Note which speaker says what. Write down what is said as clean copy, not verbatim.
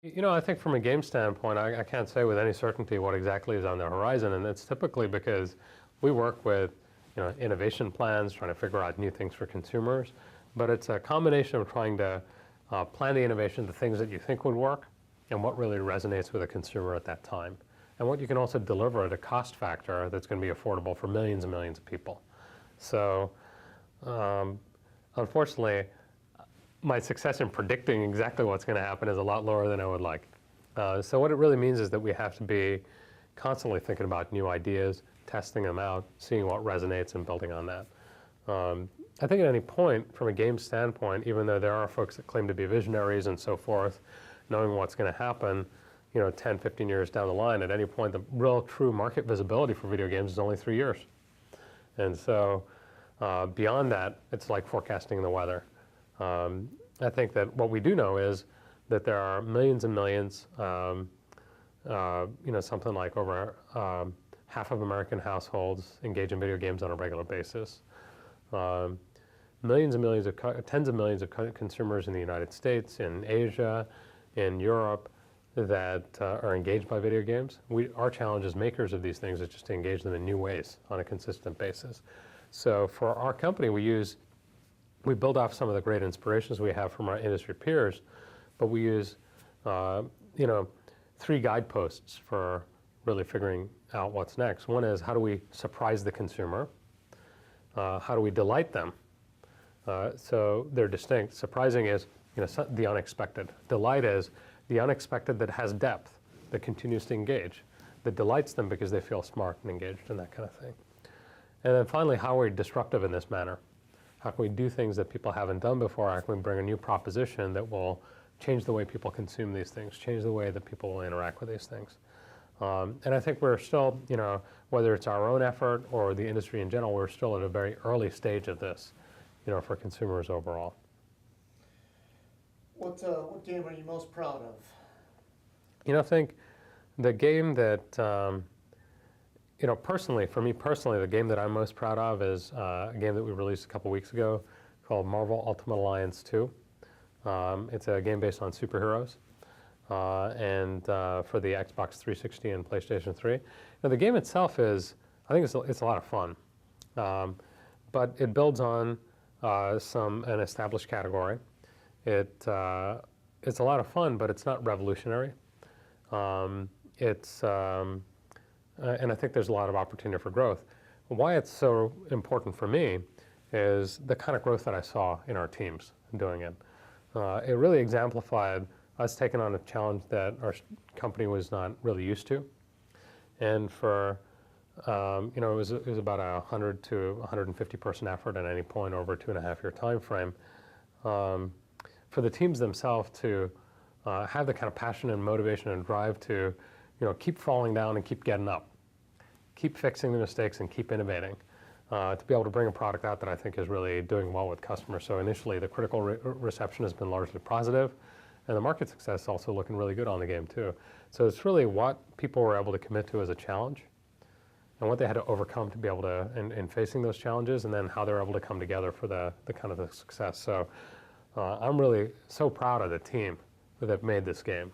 Speaker 1: I think from a game standpoint, I can't say with any certainty what exactly is on the horizon, and it's typically because we work with innovation plans, trying to figure out new things for consumers, but it's a combination of trying to plan the innovation, the things that you think would work, and what really resonates with a consumer at that time, and what you can also deliver at a cost factor that's going to be affordable for millions and millions of people. So, unfortunately, my success in predicting exactly what's going to happen is a lot lower than I would like. So what it really means is that we have to be constantly thinking about new ideas, testing them out, seeing what resonates, and building on that. I think at any point, from a game standpoint, even though there are folks that claim to be visionaries and so forth, knowing what's going to happen, 10, 15 years down the line, at any point, the real true market visibility for video games is only 3 years. And so beyond that, it's like forecasting the weather. I think that what we do know is that there are millions and millions, something like over half of American households engage in video games on a regular basis. Millions and millions tens of millions of consumers in the United States, in Asia, in Europe, that are engaged by video games. Our challenge as makers of these things is just to engage them in new ways on a consistent basis. So for our company, we build off some of the great inspirations we have from our industry peers, but we use, 3 guideposts for really figuring out what's next. One is, how do we surprise the consumer? How do we delight them? So they're distinct. Surprising is, the unexpected. Delight is the unexpected that has depth, that continues to engage, that delights them because they feel smart and engaged and that kind of thing. And then finally, how are we disruptive in this manner? How can we do things that people haven't done before? How can we bring a new proposition that will change the way people consume these things, change the way that people will interact with these things? And I think we're still, whether it's our own effort or the industry in general, we're still at a very early stage of this, for consumers overall.
Speaker 2: What game are you most proud of?
Speaker 1: I think the game that, personally, for me personally, the game that I'm most proud of is a game that we released a couple weeks ago called Marvel Ultimate Alliance 2. It's a game based on superheroes, and for the Xbox 360 and PlayStation 3. Now, the game itself is, I think it's a lot of fun, but it builds on an established category. It's a lot of fun, but it's not revolutionary. And I think there's a lot of opportunity for growth. Why it's so important for me is the kind of growth that I saw in our teams doing it. It really exemplified us taking on a challenge that our company was not really used to. And for, it was about a 100 to 150 person effort at any point over a 2.5-year time frame. For the teams themselves to have the kind of passion and motivation and drive to keep falling down and keep getting up, keep fixing the mistakes and keep innovating, to be able to bring a product out that I think is really doing well with customers. So initially, the critical reception has been largely positive, and the market success is also looking really good on the game too. So it's really what people were able to commit to as a challenge, and what they had to overcome to be able to, in facing those challenges, and then how they're able to come together for the kind of the success. So I'm really so proud of the team that made this game.